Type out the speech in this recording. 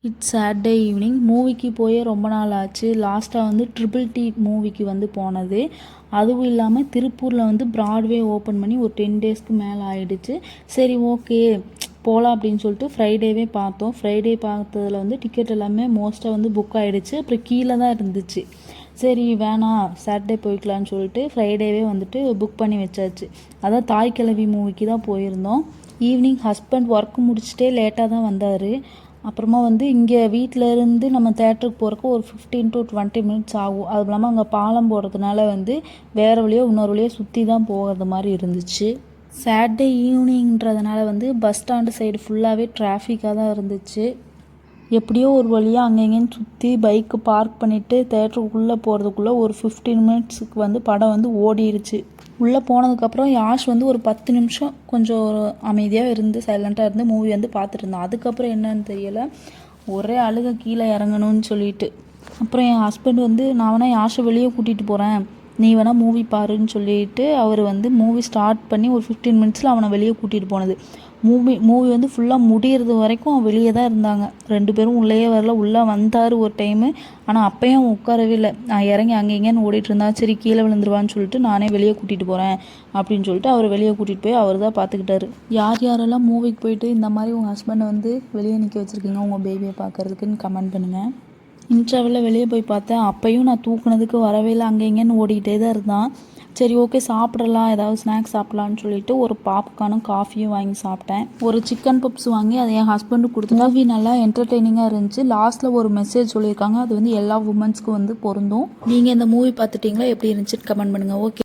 It's Saturday evening. மூவிக்கு போயே ரொம்ப நாள் ஆச்சு. லாஸ்ட்டாக வந்து ட்ரிபிள் டி மூவிக்கு வந்து போனது. அதுவும் இல்லாமல் திருப்பூரில் வந்து ப்ராட்வே ஓப்பன் பண்ணி ஒரு 10 டேஸ்க்கு மேலே ஆயிடுச்சு. சரி ஓகே போகலாம் அப்படின்னு சொல்லிட்டு ஃப்ரைடேவே பார்த்தோம். ஃப்ரைடே பார்த்ததில் வந்து டிக்கெட் எல்லாமே மோஸ்ட்டாக வந்து புக் ஆகிடுச்சு. அப்புறம் கீழே தான் இருந்துச்சு. சரி வேணாம் சாட்டர்டே போய்க்கலான்னு சொல்லிட்டு ஃப்ரைடேவே வந்துட்டு புக் பண்ணி வச்சாச்சு. அதான் தாய் கிழவி மூவிக்கு தான் போயிருந்தோம். ஈவினிங் ஹஸ்பண்ட் ஒர்க் முடிச்சுட்டே லேட்டாக தான் வந்தார். அப்புறமா வந்து இங்கே வீட்டிலேருந்து நம்ம தேட்டருக்கு போகிறக்கு ஒரு 15 to 20 மினிட்ஸ் ஆகும். அதுவும் இல்லாமல் அங்கே பாலம் போடுறதுனால வந்து வேறு வழியோ இன்னொரு வழியோ சுற்றி தான் போகிறது மாதிரி இருந்துச்சு. சாட்டர்டே ஈவினிங்கிறதுனால வந்து பஸ் ஸ்டாண்டு சைடு ஃபுல்லாகவே டிராஃபிக்காக தான் இருந்துச்சு. எப்படியோ ஒரு வழியாக அங்கங்கேன்னு சுற்றி பைக்கு பார்க் பண்ணிவிட்டு தேட்டருக்குள்ளே போகிறதுக்குள்ளே ஒரு 15 மினிட்ஸுக்கு வந்து படம் வந்து ஓடிடுச்சு. உள்ளே போனதுக்கப்புறம் யாஷ் வந்து ஒரு 10 நிமிஷம் கொஞ்சம் ஒரு அமைதியாக இருந்து சைலண்ட்டாக இருந்து மூவி வந்து பார்த்துட்டு இருந்தான். அதுக்கப்புறம் என்னன்னு தெரியலை, ஒரே அழுக கீழே இறங்கணும்னு சொல்லிட்டு. அப்புறம் என் ஹஸ்பண்ட் வந்து நான் வேணால் யாஷை வெளியே கூட்டிகிட்டு போகிறேன், நீ வேணால் மூவி பாருன்னு சொல்லிட்டு அவர் வந்து மூவி ஸ்டார்ட் பண்ணி ஒரு 15 மினிட்ஸில் அவனை வெளியே கூட்டிகிட்டு போனது. மூவி வந்து ஃபுல்லாக முடிகிறது வரைக்கும் அவன் வெளியே தான் இருந்தாங்க. 2 பேரும் உள்ளேயே வரல. உள்ளே வந்தார் ஒரு டைமு, ஆனால் அப்போயும் அவன் உட்காரவே இல்லை. நான் இறங்கி அங்கே எங்கேன்னு ஓடிட்டு இருந்தா. சரி கீழே விழுந்துருவான்னு சொல்லிட்டு நானே வெளியே கூட்டிகிட்டு போகிறேன் அப்படின்னு சொல்லிட்டு அவர் வெளியே கூட்டிகிட்டு போய் அவர் தான் பார்த்துக்கிட்டாரு. யார் யாரெல்லாம் மூவிக்கு போயிட்டு இந்த மாதிரி உங்கள் ஹஸ்பண்டை வந்து வெளியே நிற்க வச்சுருக்கீங்க உங்கள் பேபியை பார்க்குறதுக்குன்னு கமெண்ட் பண்ணுங்கள். இன்டர்வெல்ல வெளியே போய் பார்த்தேன். அப்பையும் நான் தூக்குனதுக்கு வரவே இல்லை. அங்கே எங்கேன்னு ஓடிக்கிட்டே தான் இருந்தான். சரி ஓகே சாப்பிடலாம், ஏதாவது ஸ்நாக்ஸ் சாப்பிட்லான்னு சொல்லிட்டு ஒரு பாப்கார்னும் காஃபியும் வாங்கி சாப்பிட்டேன். ஒரு சிக்கன் பப்ஸ் வாங்கி அதை என் ஹஸ்பண்டுக்கு கொடுத்து. மூவி நல்லா என்டர்டெய்னிங்காக இருந்துச்சு. லாஸ்ட்டில் ஒரு மெசேஜ் சொல்லியிருக்காங்க, அது வந்து எல்லா உமன்ஸ்க்கும் வந்து பொருந்தும். நீங்கள் இந்த மூவி பார்த்துட்டிங்களா, எப்படி இருந்துச்சுன்னு கமெண்ட் பண்ணுங்கள். ஓகே.